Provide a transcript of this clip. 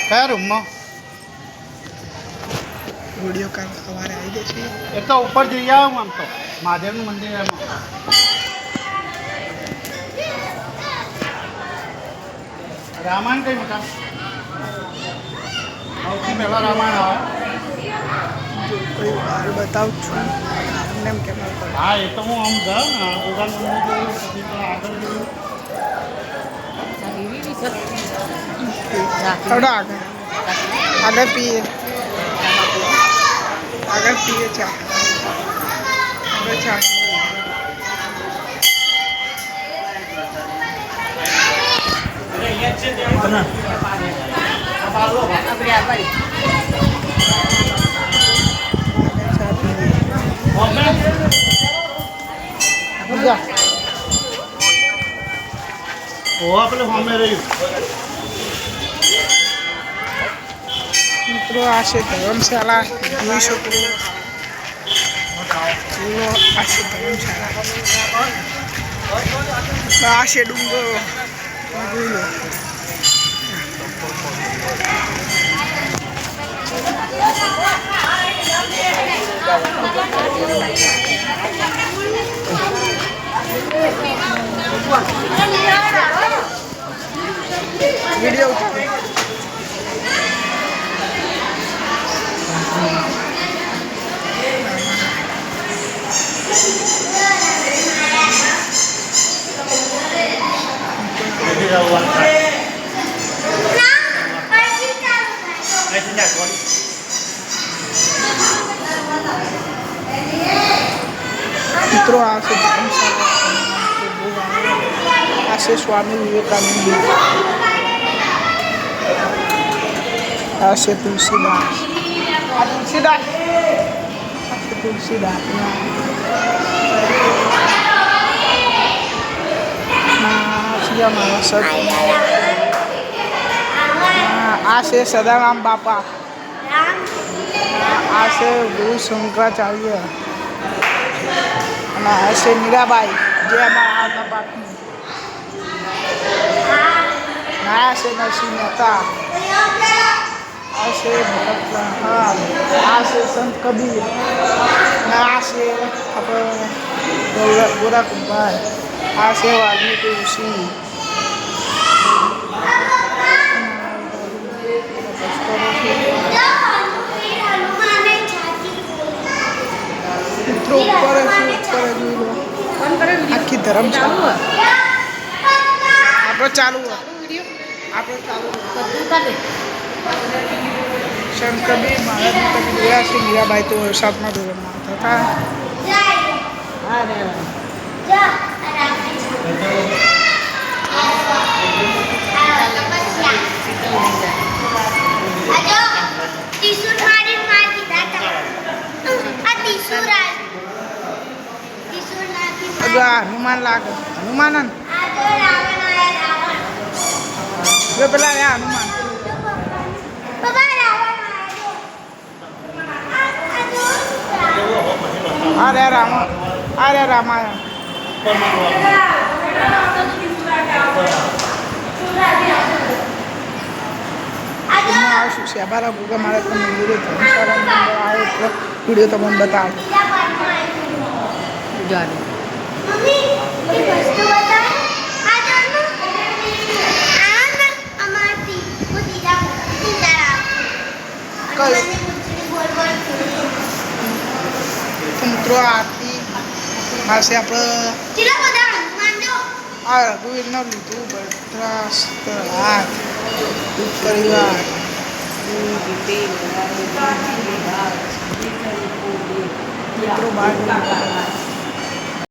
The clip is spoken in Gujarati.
કયા રૂમમાં વિડીયો કાલ સવારે આવી જશે એ તો ઉપર જઈ આવો આમ તો મહાદેવનું મંદિર એમાં રામાયણ કઈ મકાન સૌથી પહેલાં રામાયણ આવે કોઈ વાર બતાવું છું એમને એમ કેમ હા એ તો હું આમ જાઉં ને ભગવાન મંદિર જોયું પછી પેલા આગળ જોયું થોડો આગળ પીએ આગળ પીએ ચા આગળ ચા આપણે સામે રહ્યું મિત્રો આ છે ધર્મશાળા જોઈ શકો આ છે ધર્મશાળા આ છે ડુંગરો જોઈ લો વિડીયો મિત્રો આ છે ધર્મશાળા આ છે સ્વામી વિવેકાનંદ આ છે તુલસીદાસ તુલસીદાસ આ છે સદારામ બાપા આ છે ગુરુ શંકરાચાર્ય અને આ છે મીરાબાઈ જે અમારા આગળ પાકની આ છે નરસિંહ મહેતા આ છે આ છે સંત કબીર અને આ છે આપણે ગોરાકુંભાઈ આ છે વાલ્મીકી ઋષિ મિત્રો ઉપર આખી ધર્મશાળા આપણે ચાલુ શંકરબી મહારાજની તમે જોયા છે મીરાબાઈ તો 7મા ધોરણમાં હતા હનુમાન લાગે હનુમાન પેલા હનુમાન અરે રામાયણ આવશું છે બારા ભૂગા મારે તમને વિડીયો તમને બતાવો મિત્રો આરતી પાસે આપણે આ રઘુવીરનો લીધું બત્રાસ હાથ પરિવાર મિત્રો બાર